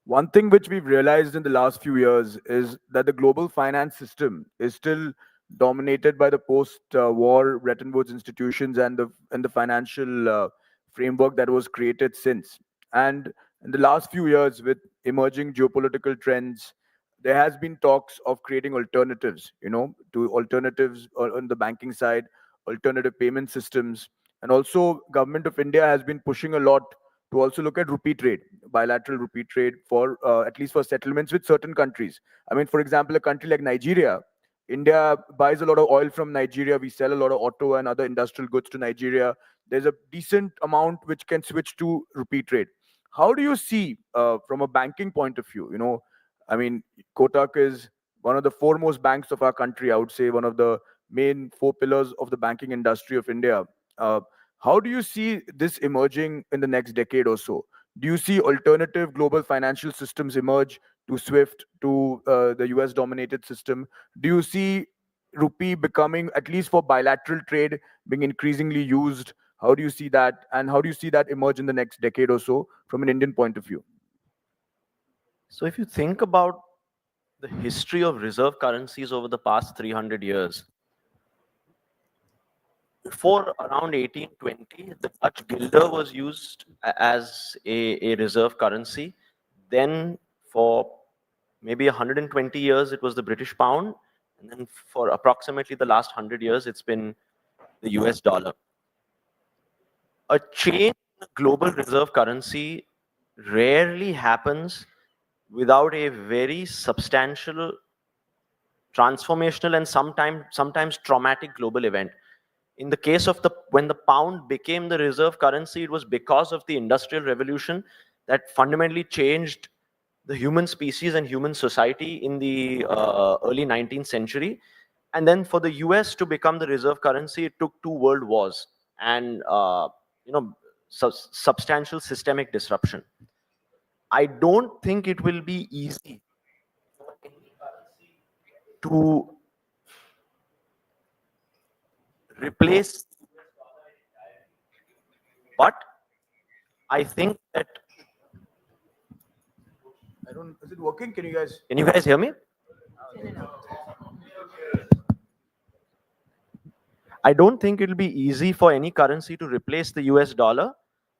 S10: one thing which we've realized in the last few years is that the global finance system is still dominated by the post-war Bretton Woods institutions and the financial framework that was created since. And in the last few years, with emerging geopolitical trends, there has been talks of creating alternatives, to alternatives on the banking side, alternative payment systems, and also government of India has been pushing a lot to also look at rupee trade, bilateral rupee trade for at least for settlements with certain countries. I mean, for example, a country like Nigeria, India buys a lot of oil from Nigeria. We sell a lot of auto and other industrial goods to Nigeria. There's a decent amount which can switch to rupee trade. How do you see, from a banking point of view? I mean, Kotak is one of the foremost banks of our country. I would say one of the main four pillars of the banking industry of India. How do you see this emerging in the next decade or so? Do you see alternative global financial systems emerge to SWIFT, to the US dominated system? Do you see rupee becoming, at least for bilateral trade, being increasingly used? How do you see that? And how do you see that emerge in the next decade or so from an Indian point of view?
S11: So if you think about the history of reserve currencies over the past 300 years, before around 1820, the Dutch guilder was used as a reserve currency. Then for maybe 120 years, it was the British pound. And then for approximately the last 100 years, it's been the US dollar. A change in global reserve currency rarely happens without a very substantial, transformational, and sometimes traumatic global event. In the case of when the pound became the reserve currency, it was because of the Industrial Revolution that fundamentally changed the human species and human society in the early 19th century. And then for the US to become the reserve currency, it took 2 world wars and substantial systemic disruption. I don't think it will be easy to replace, but I think that
S10: Is it working? Can you guys
S11: hear me? I don't think it'll be easy for any currency to replace the US dollar.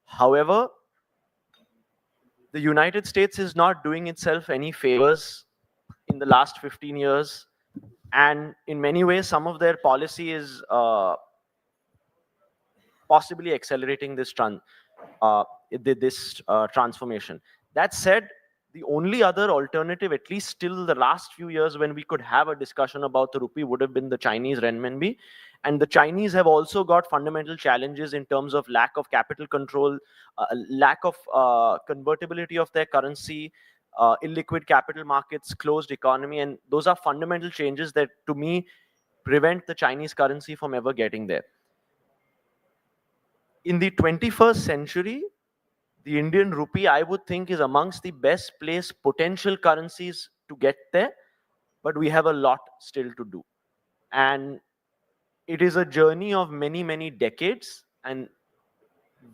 S11: However, the United States is not doing itself any favors in the last 15 years. And in many ways, some of their policy is possibly accelerating this transformation. That said, the only other alternative, at least till the last few years when we could have a discussion about the rupee, would have been the Chinese renminbi. And the Chinese have also got fundamental challenges in terms of lack of capital control, lack of convertibility of their currency, illiquid capital markets, closed economy. And those are fundamental changes that, to me, prevent the Chinese currency from ever getting there. In the 21st century, the Indian rupee, I would think, is amongst the best placed potential currencies to get there, but we have a lot still to do. And it is a journey of many, many decades and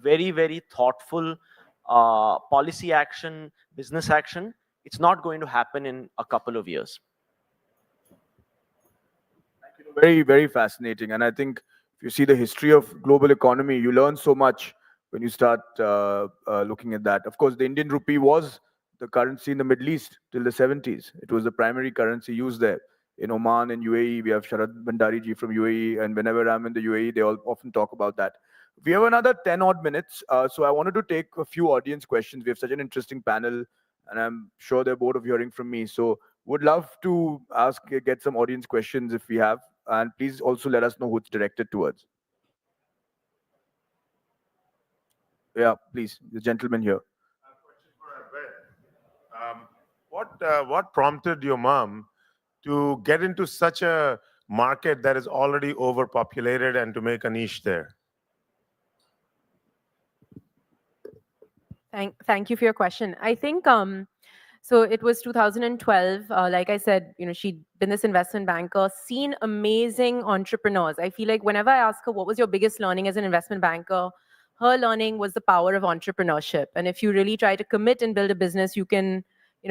S11: very, very thoughtful policy action, business action. It's not going to happen in a couple of years.
S10: Very, very fascinating. And I think if you see the history of global economy, you learn so much when you start looking at that. Of course, the Indian rupee was the currency in the Middle East till the 70s. It was the primary currency used there. In Oman and UAE, we have Sharad Bhandari ji from UAE, and whenever I'm in the UAE, they all often talk about that. We have another 10 odd minutes, so I wanted to take a few audience questions. We have such an interesting panel, and I'm sure they're bored of hearing from me. So would love to get some audience questions if we have, and please also let us know who it's directed towards. Yeah, please, the gentleman here.
S14: What prompted your mom to get into such a market that is already overpopulated and to make a niche there?
S9: Thank you for your question. I think so it was 2012. Like I said, she'd been this investment banker, seen amazing entrepreneurs. I feel like whenever I ask her what was your biggest learning as an investment banker, her learning was the power of entrepreneurship. And if you really try to commit and build a business, you can,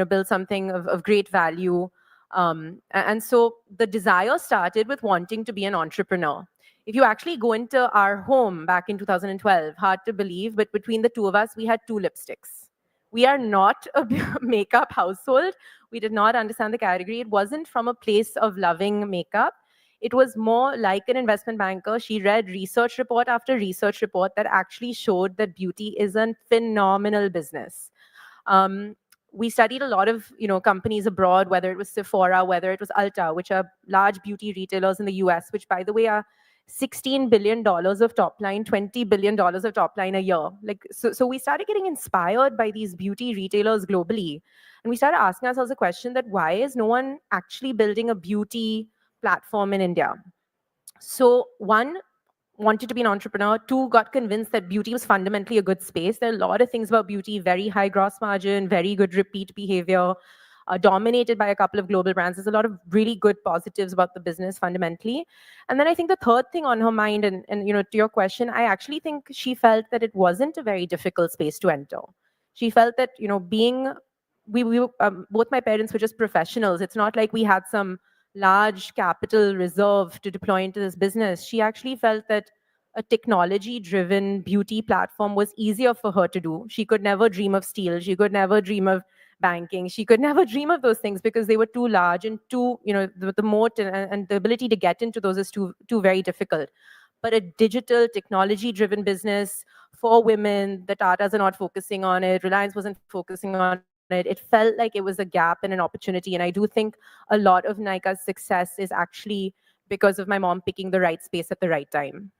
S9: build something of great value. And so the desire started with wanting to be an entrepreneur. If you actually go into our home back in 2012, hard to believe, but between the two of us, we had 2 lipsticks. We are not a makeup household. We did not understand the category. It wasn't from a place of loving makeup. It was more like an investment banker. She read research report after research report that actually showed that beauty is a phenomenal business. We studied a lot of companies abroad, whether it was Sephora, whether it was Ulta, which are large beauty retailers in the US, which by the way are $16 billion of top line, $20 billion of top line a year. So we started getting inspired by these beauty retailers globally. And we started asking ourselves a question that why is no one actually building a beauty platform in India? So 1, wanted to be an entrepreneur. 2, got convinced that beauty was fundamentally a good space. There are a lot of things about beauty, very high gross margin, very good repeat behavior, dominated by a couple of global brands. There's a lot of really good positives about the business fundamentally. And then I think the third thing on her mind, and to your question, I actually think she felt that it wasn't a very difficult space to enter. She felt that, both my parents were just professionals. It's not like we had some large capital reserve to deploy into this business. She actually felt that a technology-driven beauty platform was easier for her to do. She could never dream of steel. She could never dream of banking. She could never dream of those things because they were too large and too, the moat and the ability to get into those is too very difficult. But a digital technology-driven business for women, the Tatas are not focusing on it, Reliance wasn't focusing on it. It felt like it was a gap and an opportunity. And I do think a lot of Nykaa's success is actually because of my mom picking the right space at the right time.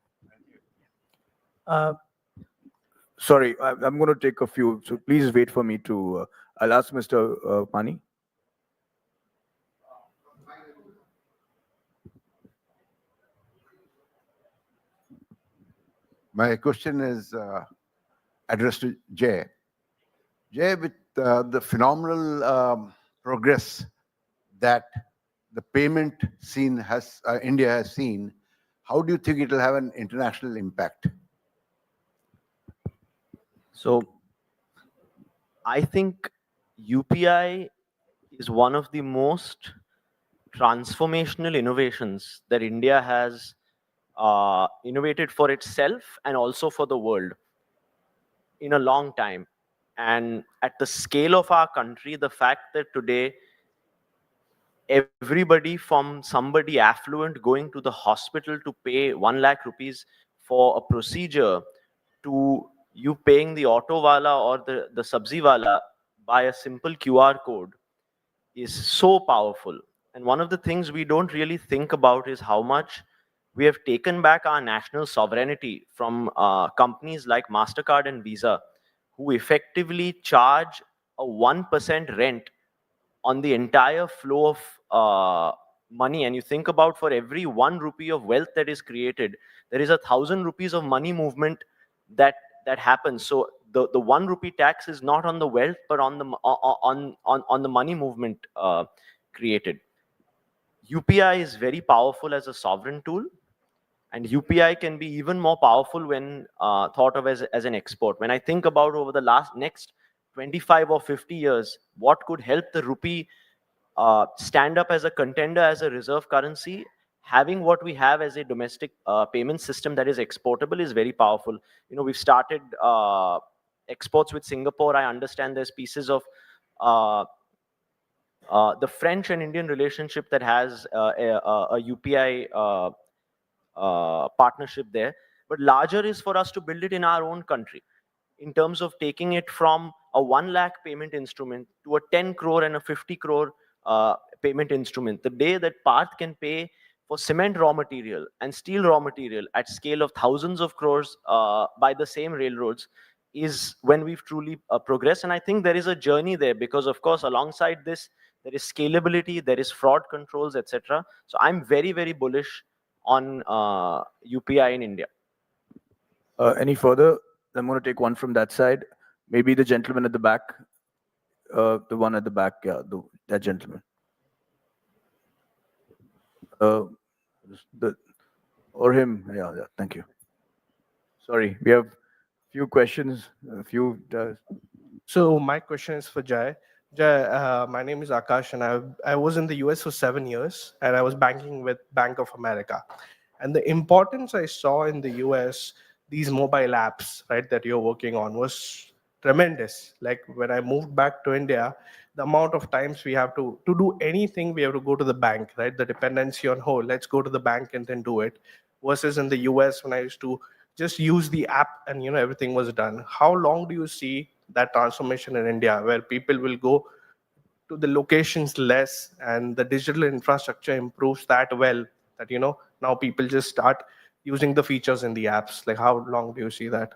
S10: Sorry, I'm going to take a few, so please wait for me to, I'll ask Mr. Pani.
S15: My question is addressed to Jay. Jay, with the phenomenal progress that the payment scene has, India has seen, how do you think it will have an international impact?
S11: So I think UPI is one of the most transformational innovations that India has innovated for itself and also for the world in a long time. And at the scale of our country, the fact that today everybody from somebody affluent going to the hospital to pay 1 lakh rupees for a procedure to you paying the auto wala or the sabzi wala by a simple QR code is so powerful. And one of the things we don't really think about is how much we have taken back our national sovereignty from companies like MasterCard and Visa, who effectively charge a 1% rent on the entire flow of money. And you think about for every 1 rupee of wealth that is created, there is 1,000 rupees of money movement that happens. So the 1 rupee tax is not on the wealth, but on the money movement created. UPI is very powerful as a sovereign tool, and UPI can be even more powerful when thought of as an export. When I think about over the next 25 or 50 years, what could help the rupee stand up as a contender, as a reserve currency, having what we have as a domestic payment system that is exportable is very powerful. We've started exports with Singapore. I understand there's pieces of the French and Indian relationship that has a UPI partnership there. But larger is for us to build it in our own country in terms of taking it from a 1 lakh payment instrument to a 10 crore and a 50 crore payment instrument. The day that Parth can pay for cement raw material and steel raw material at scale of thousands of crores by the same railroads is when we've truly progressed. And I think there is a journey there because, of course, alongside this, there is scalability, there is fraud controls, etc. So I'm very, very bullish on UPI in India.
S10: Any further? I'm going to take one from that side. Maybe the gentleman at the back. The one at the back, yeah, that gentleman. Or him, yeah, thank you. Sorry, we have few questions, a few.
S16: So my question is for Jai. Jai, my name is Akash, and I was in the US for 7 years, and I was banking with Bank of America. And the importance I saw in the US, these mobile apps, right, that you're working on was tremendous. Like when I moved back to India, the amount of times we have to do anything, we have to go to the bank, right? The dependency on, oh, let's go to the bank and then do it. Versus in the US, when I used to just use the app and, you know, everything was done. How long do you see that transformation in India where people will go to the locations less and the digital infrastructure improves that well that, you know, now people just start using the features in the apps? Like how long do you see that?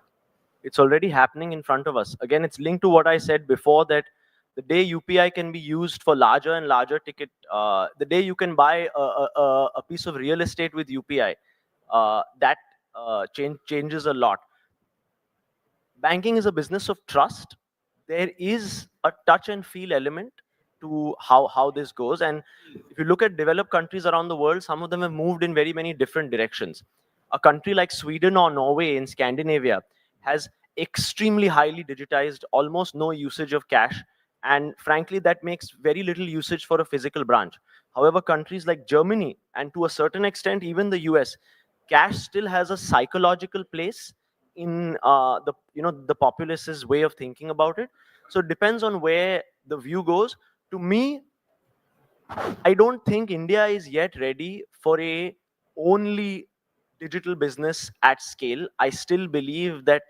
S11: It's already happening in front of us. Again, it's linked to what I said before, that the day UPI can be used for larger and larger ticket, the day you can buy a piece of real estate with UPI, that changes a lot. Banking is a business of trust. There is a touch and feel element to how this goes. And if you look at developed countries around the world, some of them have moved in very many different directions. A country like Sweden or Norway in Scandinavia has extremely highly digitized, almost no usage of cash. And frankly, that makes very little usage for a physical branch. However, countries like Germany, and to a certain extent, even the US, cash still has a psychological place in the populace's way of thinking about it. So it depends on where the view goes. To me, I don't think India is yet ready for a only digital business at scale. I still believe that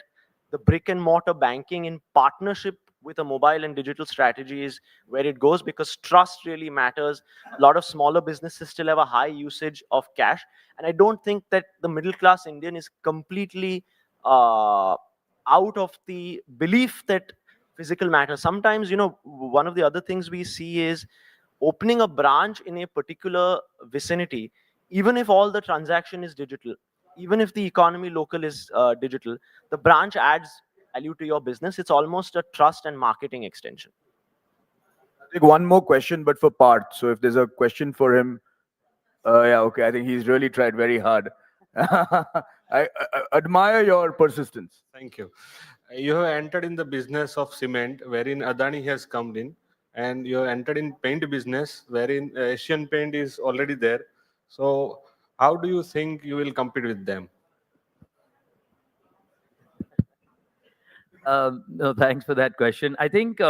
S11: the brick and mortar banking in partnership with a mobile and digital strategy is where it goes, because trust really matters. A lot of smaller businesses still have a high usage of cash. And I don't think that the middle class Indian is completely out of the belief that physical matters. Sometimes, you know, one of the other things we see is opening a branch in a particular vicinity, even if all the transaction is digital, even if the economy local is digital, the branch adds value to your business. It's almost a trust and marketing extension.
S10: I'll take one more question, but for Parth. So if there's a question for him, yeah, okay. I think he's really tried very hard. I admire your persistence.
S17: Thank you. You have entered in the business of cement, wherein Adani has come in, and you have entered in paint business, wherein Asian Paint is already there. So how do you think you will compete with them?
S13: No, thanks for that question. I think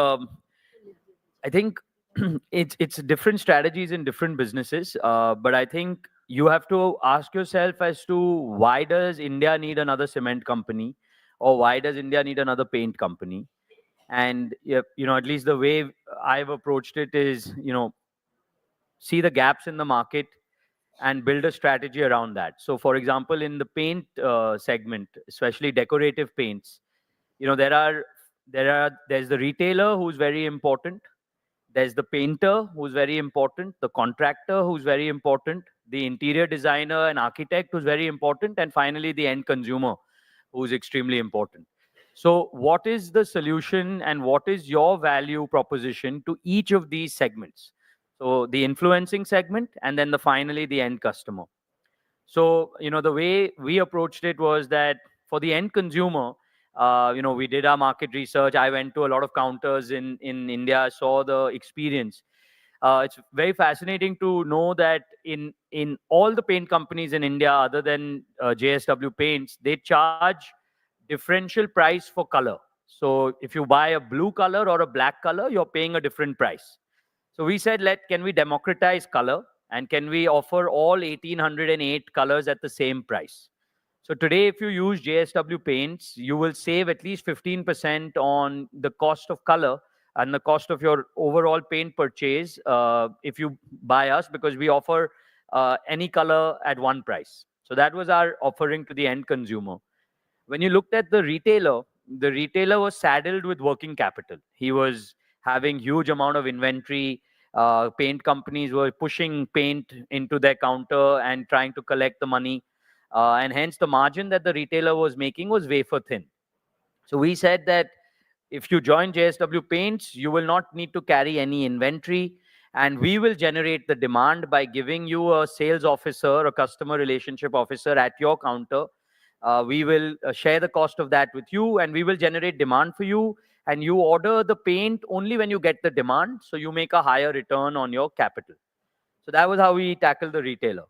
S13: it's different strategies in different businesses, but I think you have to ask yourself as to why does India need another cement company, or why does India need another paint company? And you know, at least the way I've approached it is, you know, see the gaps in the market and build a strategy around that. So, for example, in the paint segment, especially decorative paints, you know, there's the retailer who's very important. There's the painter who's very important, the contractor who's very important, the interior designer and architect who's very important, and finally the end consumer who's extremely important. So what is the solution and what is your value proposition to each of these segments? So the influencing segment, and then finally the end customer. So, you know, the way we approached it was that for the end consumer, you know, we did our market research. I went to a lot of counters in India, saw the experience. It's very fascinating to know that in all the paint companies in India, other than JSW Paints, they charge differential price for color. So if you buy a blue color or a black color, you're paying a different price. So we said, can we democratize color, and can we offer all 1,808 colors at the same price? So today, if you use JSW Paints, you will save at least 15% on the cost of color and the cost of your overall paint purchase if you buy us, because we offer any color at one price. So that was our offering to the end consumer. When you looked at the retailer, the retailer was saddled with working capital. He was having huge amount of inventory. Paint companies were pushing paint into their counter and trying to collect the money. And hence the margin that the retailer was making was wafer thin. So we said that if you join JSW Paints, you will not need to carry any inventory, and we will generate the demand by giving you a sales officer, a customer relationship officer at your counter. We will share the cost of that with you, and we will generate demand for you. And you order the paint only when you get the demand, so you make a higher return on your capital. So that was how we tackled the retailer.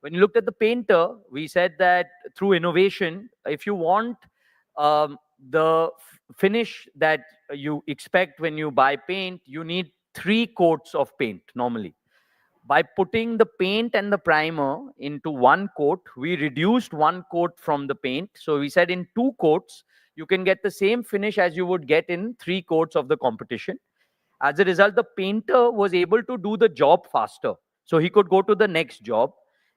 S13: When you looked at the painter, we said that through innovation, if you want the finish that you expect when you buy paint, you need 3 coats of paint normally. By putting the paint and the primer into 1 coat, we reduced 1 coat from the paint. So we said in 2 coats, you can get the same finish as you would get in 3 coats of the competition. As a result, the painter was able to do the job faster. So he could go to the next job,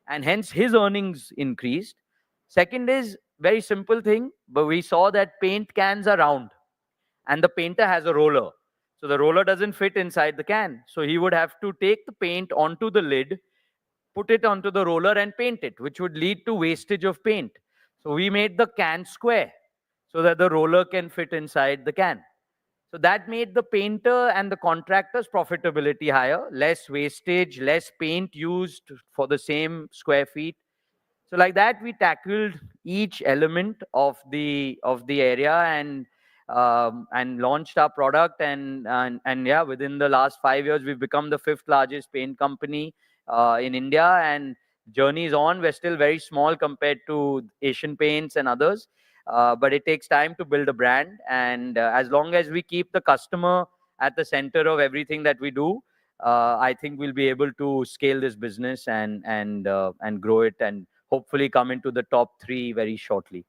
S13: and hence his earnings increased. Second is very simple thing, but we saw that paint cans are round and the painter has a roller. So the roller doesn't fit inside the can. So he would have to take the paint onto the lid, put it onto the roller and paint it, which would lead to wastage of paint. So we made the can square so that the roller can fit inside the can. So that made the painter and the contractor's profitability higher, less wastage, less paint used for the same square feet. So like that, we tackled each element of the area and launched our product. And yeah, within the last 5 years, we've become the 5th largest paint company in India. And journey is on. We're still very small compared to Asian Paints and others. But it takes time to build a brand. And as long as we keep the customer at the center of everything that we do, I think we'll be able to scale this business and grow it and hopefully come into the top 3 very shortly.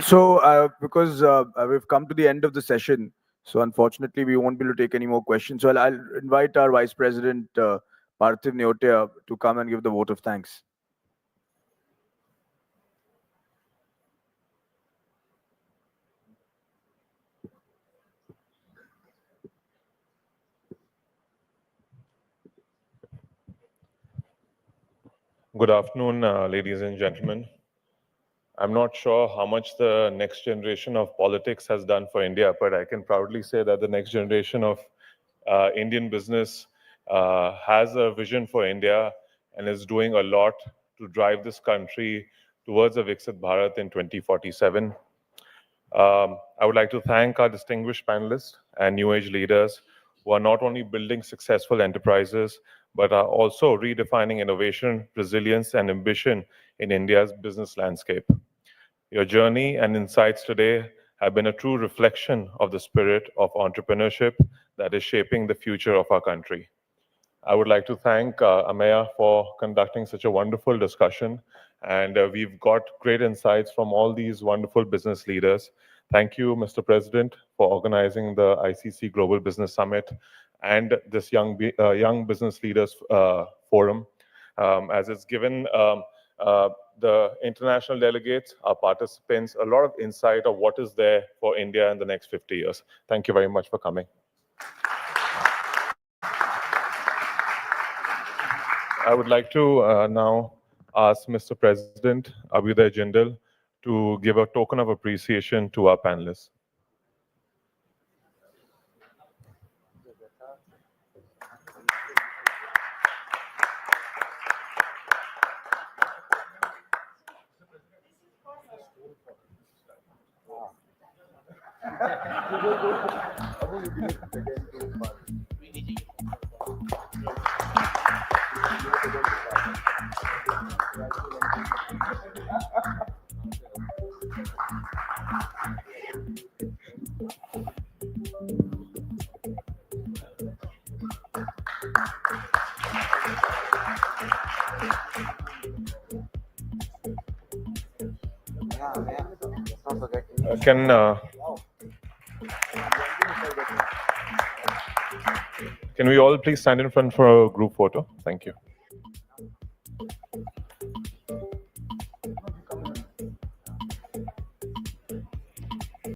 S10: So, because we've come to the end of the session, so unfortunately we won't be able to take any more questions. So I'll invite our Vice President, Parthiv Neotia, to come and give the vote of thanks.
S18: Good afternoon, ladies and gentlemen. I'm not sure how much the next generation of politics has done for India, but I can proudly say that the next generation of Indian business has a vision for India and is doing a lot to drive this country towards a Viksit Bharat in 2047. I would like to thank our distinguished panelists and new age leaders who are not only building successful enterprises, but are also redefining innovation, resilience, and ambition in India's business landscape. Your journey and insights today have been a true reflection of the spirit of entrepreneurship that is shaping the future of our country. I would like to thank Ameya for conducting such a wonderful discussion, and we've got great insights from all these wonderful business leaders. Thank you, Mr. President, for organizing the ICC Global Business Summit and this Young Business Leaders Forum, as it's given the international delegates, our participants, a lot of insight of what is there for India in the next 50 years. Thank you very much for coming. I would like to now ask Mr. President Abhyuday Jindal to give a token of appreciation to our panelists. Can we all please stand in front for a group photo? Thank you.